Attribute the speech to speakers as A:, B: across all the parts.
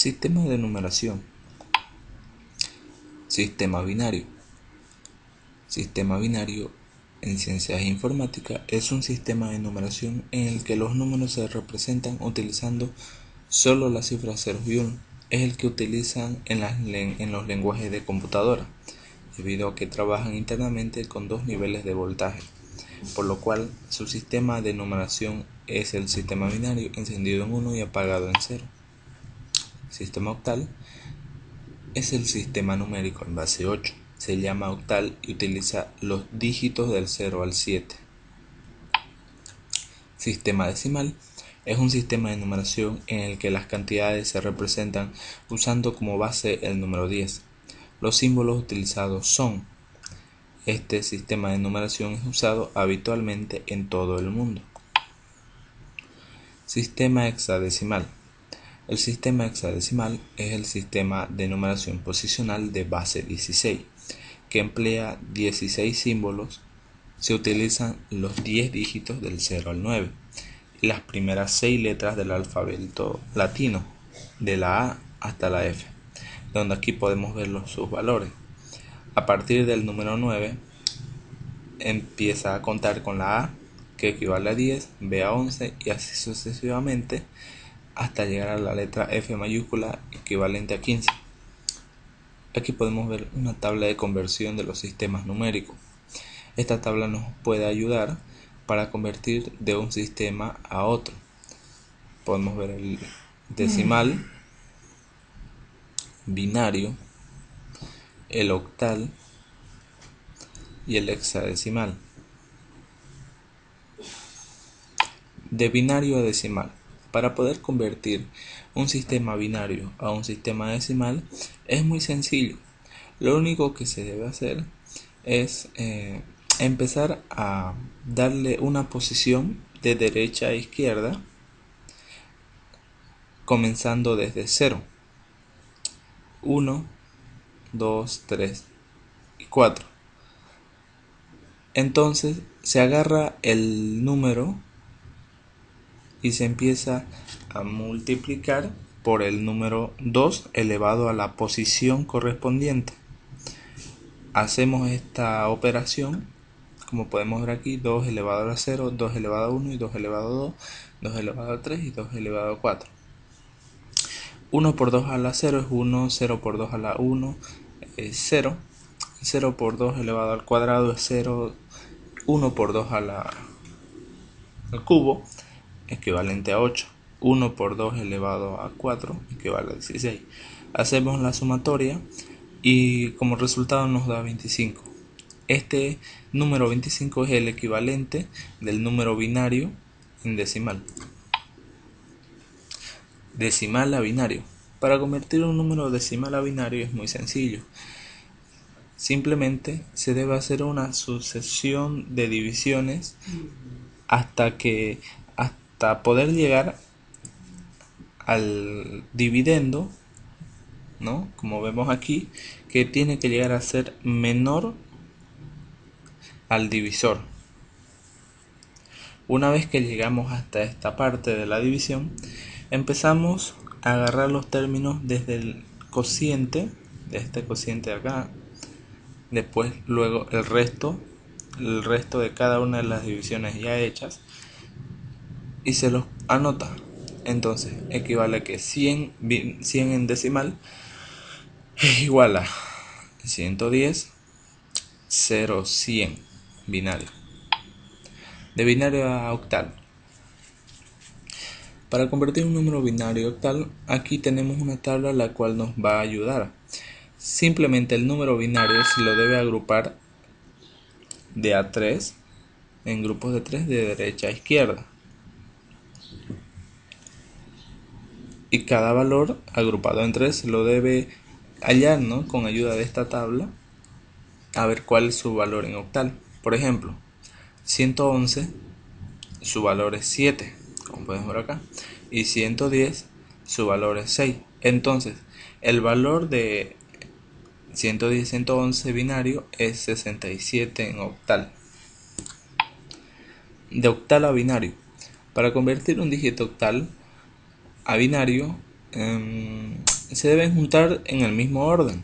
A: Sistema de numeración. Sistema binario. Sistema binario en ciencias informáticas es un sistema de numeración en el que los números se representan utilizando solo las cifras 0 y 1. Es el que utilizan en los lenguajes de computadora, debido a que trabajan internamente con dos niveles de voltaje, por lo cual su sistema de numeración es el sistema binario encendido en 1 y apagado en 0. Sistema octal es el sistema numérico en base 8. Se llama octal y utiliza los dígitos del 0 al 7. Sistema decimal es un sistema de numeración en el que las cantidades se representan usando como base el número 10. Los símbolos utilizados son: este sistema de numeración es usado habitualmente en todo el mundo. Sistema hexadecimal. El sistema hexadecimal es el sistema de numeración posicional de base 16, que emplea 16 símbolos. Se utilizan los 10 dígitos del 0 al 9 y las primeras 6 letras del alfabeto latino, de la A hasta la F, donde aquí podemos ver sus valores. A partir del número 9 empieza a contar con la A, que equivale a 10, B a 11 y así sucesivamente, hasta llegar a la letra F mayúscula, equivalente a 15. Aquí podemos ver una tabla de conversión de los sistemas numéricos. Esta tabla nos puede ayudar para convertir de un sistema a otro. Podemos ver el decimal, binario, el octal y el hexadecimal. De binario a decimal. Para poder convertir un sistema binario a un sistema decimal es muy sencillo. Lo único que se debe hacer es empezar a darle una posición de derecha a izquierda, comenzando desde 0, 1, 2, 3 y 4. Entonces se agarra el número y se empieza a multiplicar por el número 2 elevado a la posición correspondiente. Hacemos esta operación, como podemos ver aquí: 2 elevado a la 0, 2 elevado a 1 y 2 elevado a 2, 2 elevado a 3 y 2 elevado a 4. 1 por 2 a la 0 es 1, 0 por 2 a la 1 es 0, 0 por 2 elevado al cuadrado es 0, 1 por 2 al cubo equivalente a 8, 1 por 2 elevado a 4 equivale a 16. Hacemos la sumatoria y como resultado nos da 25. Este número 25 es el equivalente del número binario en decimal. Decimal a binario. Para convertir un número decimal a binario es muy sencillo. Simplemente se debe hacer una sucesión de divisiones hasta poder llegar al dividendo, ¿no? Como vemos aquí, que tiene que llegar a ser menor al divisor. Una vez que llegamos hasta esta parte de la división, empezamos a agarrar los términos desde el cociente, de este cociente de acá, después luego el resto de cada una de las divisiones ya hechas, y se los anota. Entonces equivale a que 100 en decimal es igual a 110, 0, 100, binario. De binario a octal. Para convertir un número binario a octal, aquí tenemos una tabla la cual nos va a ayudar. Simplemente el número binario se lo debe agrupar de a 3 en grupos de 3 de derecha a izquierda. Y cada valor agrupado en 3 se lo debe hallar, ¿no?, con ayuda de esta tabla, a ver cuál es su valor en octal. Por ejemplo, 111, su valor es 7, como podemos ver acá, y 110, su valor es 6. Entonces, el valor de 110 y 111 binario es 67 en octal. De octal a binario. Para convertir un dígito octal a binario, se deben juntar en el mismo orden,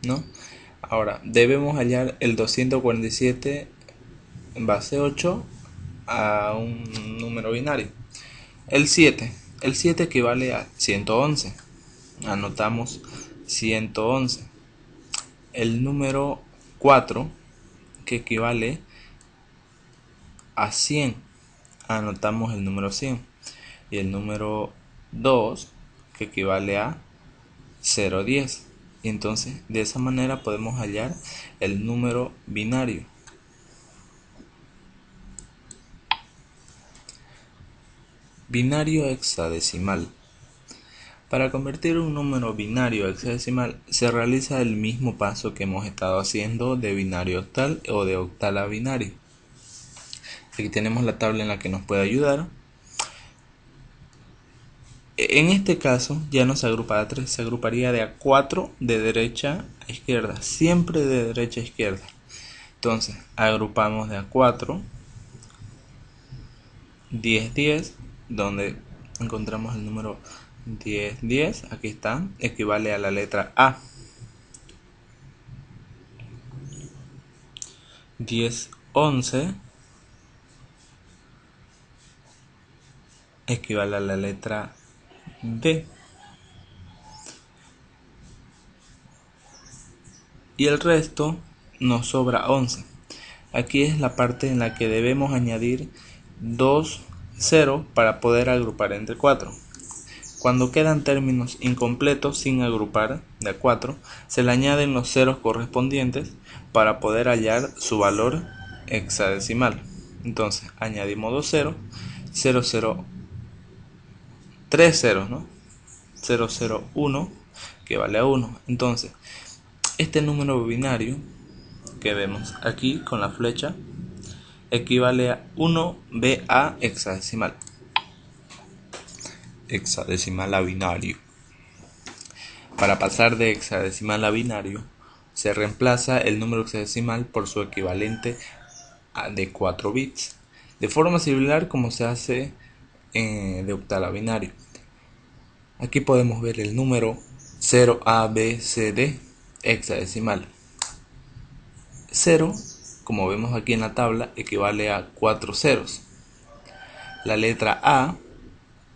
A: ¿no? Ahora, debemos hallar el 247 base 8 a un número binario. El 7 equivale a 111. Anotamos 111. El número 4, que equivale a 100. Anotamos el número 100. Y el número 2, que equivale a 010. Y entonces de esa manera podemos hallar el número binario. Binario hexadecimal. Para convertir un número binario a hexadecimal se realiza el mismo paso que hemos estado haciendo de binario a octal o de octal a binario. Aquí tenemos la tabla en la que nos puede ayudar. En este caso ya no se agrupa a 3, se agruparía de a 4 de derecha a izquierda, siempre de derecha a izquierda. Entonces agrupamos de a 4, 10, 10, donde encontramos el número 10, 10, aquí está, equivale a la letra A. 10, 11 equivale a la letra B. Y el resto nos sobra 11. Aquí es la parte en la que debemos añadir 2 0 para poder agrupar entre 4. Cuando quedan términos incompletos sin agrupar de a 4, se le añaden los ceros correspondientes para poder hallar su valor hexadecimal. Entonces añadimos 2 ceros, 0, 0, 3 ceros, ¿no? 0, 0, 1, que vale a 1. Entonces, este número binario que vemos aquí con la flecha equivale a 1BA hexadecimal. Hexadecimal a binario. Para pasar de hexadecimal a binario, se reemplaza el número hexadecimal por su equivalente de 4 bits, de forma similar como se hace de octal a binario. Aquí podemos ver el número 0ABCD hexadecimal. 0, como vemos aquí en la tabla, equivale a 4 ceros. La letra A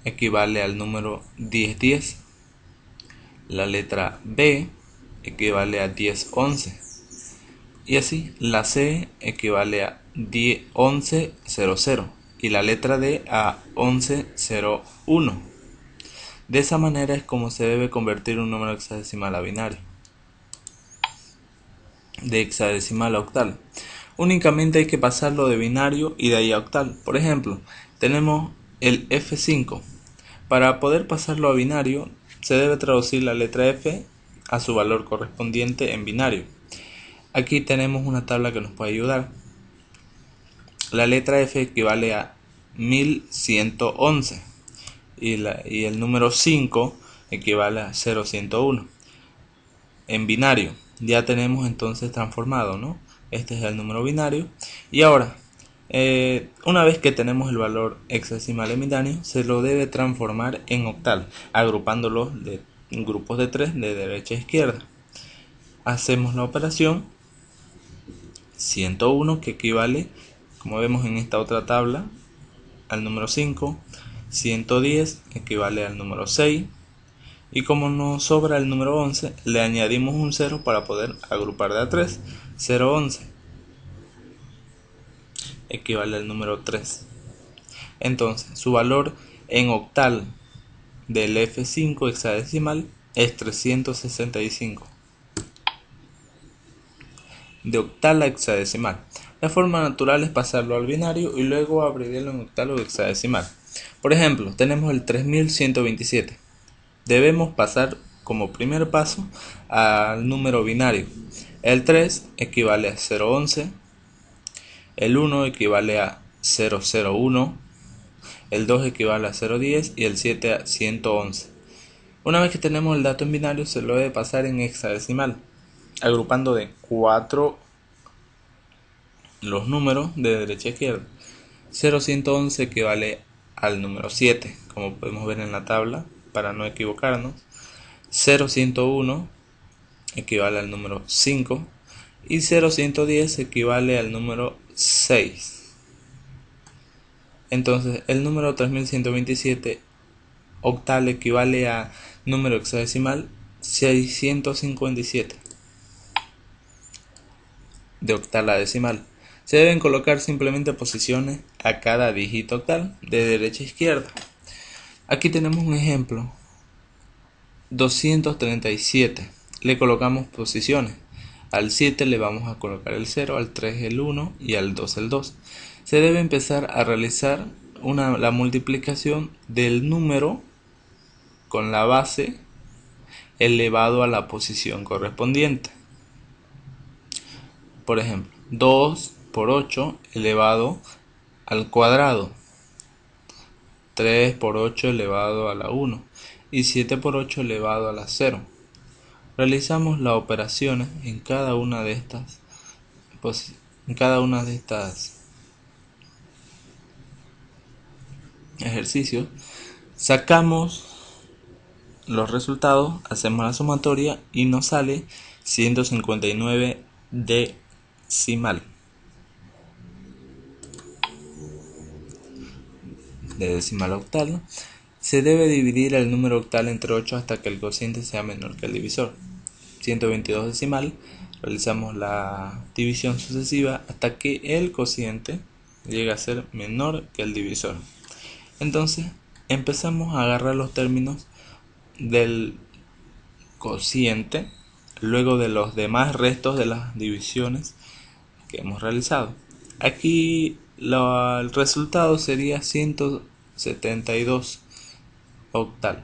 A: equivale al número 1010. La letra B equivale a 1011. Y así, la C equivale a 1100 y la letra D a 1101. De esa manera es como se debe convertir un número hexadecimal a binario. De hexadecimal a octal. Únicamente hay que pasarlo de binario y de ahí a octal. Por ejemplo, tenemos el F5. Para poder pasarlo a binario, se debe traducir la letra F a su valor correspondiente en binario. Aquí tenemos una tabla que nos puede ayudar. La letra F equivale a 1111 y el número 5 equivale a 0101. En binario ya tenemos entonces transformado, ¿no? Este es el número binario. Y ahora, una vez que tenemos el valor hexadecimal en binario, se lo debe transformar en octal, agrupándolos en grupos de 3 de derecha a izquierda. Hacemos la operación 101, que equivale, como vemos en esta otra tabla, al número 5. 110 equivale al número 6. Y como nos sobra el número 11, le añadimos un 0 para poder agrupar de a 3. 011 equivale al número 3. Entonces, su valor en octal del F5 hexadecimal es 365. De octal a hexadecimal. La forma natural es pasarlo al binario y luego abreviarlo en octal o hexadecimal. Por ejemplo, tenemos el 3127. Debemos pasar como primer paso al número binario. El 3 equivale a 011, el 1 equivale a 001, el 2 equivale a 010 y el 7 a 111. Una vez que tenemos el dato en binario, se lo debe pasar en hexadecimal, agrupando de 4 los números de derecha a izquierda. 0111 equivale al número 7, como podemos ver en la tabla, para no equivocarnos. 0,101 equivale al número 5 y 0,110 equivale al número 6. Entonces el número 3127 octal equivale a número hexadecimal 657 de octal a decimal. Se deben colocar simplemente posiciones a cada dígito octal de derecha a izquierda. Aquí tenemos un ejemplo. 237. Le colocamos posiciones. Al 7 le vamos a colocar el 0, al 3 el 1 y al 2 el 2. Se debe empezar a realizar la multiplicación del número con la base elevado a la posición correspondiente. Por ejemplo, 2 por 8 elevado al cuadrado, 3 por 8 elevado a la 1 y 7 por 8 elevado a la 0. Realizamos las operaciones en cada una de estas ejercicios, sacamos los resultados, hacemos la sumatoria y nos sale 159 decimal. De decimal octal. Se debe dividir el número octal entre 8 hasta que el cociente sea menor que el divisor. 122 decimal. Realizamos la división sucesiva hasta que el cociente llegue a ser menor que el divisor. Entonces empezamos a agarrar los términos del cociente luego de los demás restos de las divisiones que hemos realizado. Aquí el resultado sería 172 octal.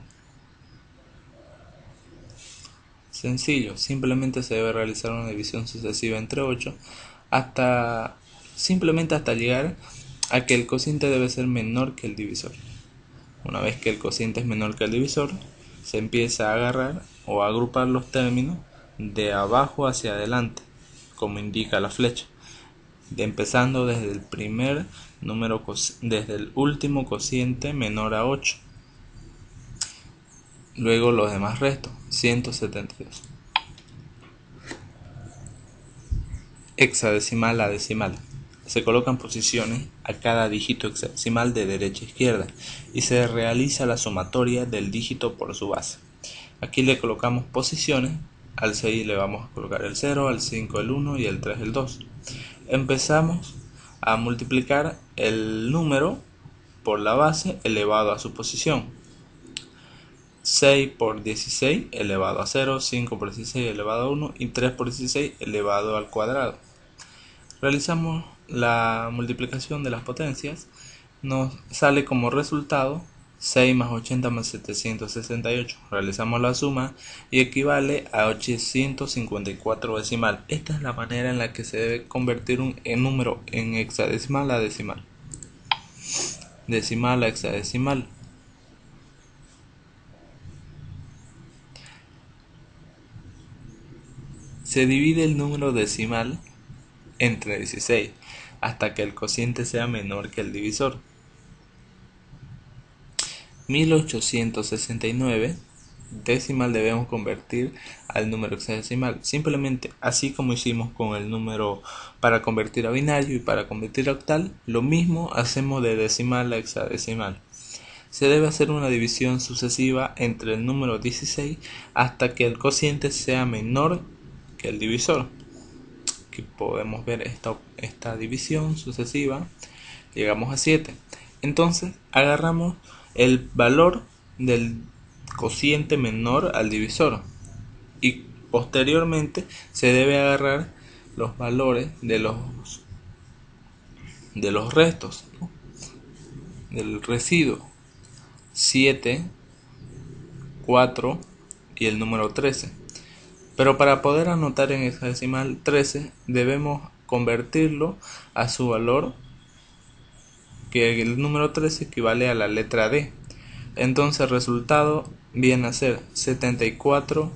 A: Sencillo, simplemente se debe realizar una división sucesiva entre 8 simplemente hasta llegar a que el cociente debe ser menor que el divisor. Una vez que el cociente es menor que el divisor, se empieza a agarrar o a agrupar los términos de abajo hacia adelante, como indica la flecha, empezando desde el primer número, desde el último cociente menor a 8. Luego los demás restos, 172. Hexadecimal a decimal. Se colocan posiciones a cada dígito hexadecimal de derecha a izquierda y se realiza la sumatoria del dígito por su base. Aquí le colocamos posiciones. Al 6 le vamos a colocar el 0, al 5 el 1 y al 3 el 2. Empezamos a multiplicar el número por la base elevado a su posición. 6 por 16 elevado a 0, 5 por 16 elevado a 1 y 3 por 16 elevado al cuadrado. Realizamos la multiplicación de las potencias. Nos sale como resultado 6 más 80 más 768. Realizamos la suma y equivale a 854 decimal. Esta es la manera en la que se debe convertir un número en hexadecimal a decimal. Decimal a hexadecimal. Se divide el número decimal entre 16 hasta que el cociente sea menor que el divisor. 1869 decimal debemos convertir al número hexadecimal, simplemente así como hicimos con el número para convertir a binario y para convertir a octal. Lo mismo hacemos de decimal a hexadecimal. Se debe hacer una división sucesiva entre el número 16 hasta que el cociente sea menor que el divisor. Aquí podemos ver esta división sucesiva. Llegamos a 7. Entonces agarramos el valor del cociente menor al divisor y posteriormente se debe agarrar los valores de los restos, ¿no? Del residuo 7, 4 y el número 13. Pero para poder anotar en hexadecimal 13 debemos convertirlo a su valor, que el número 13 equivale a la letra D. Entonces el resultado viene a ser 74D.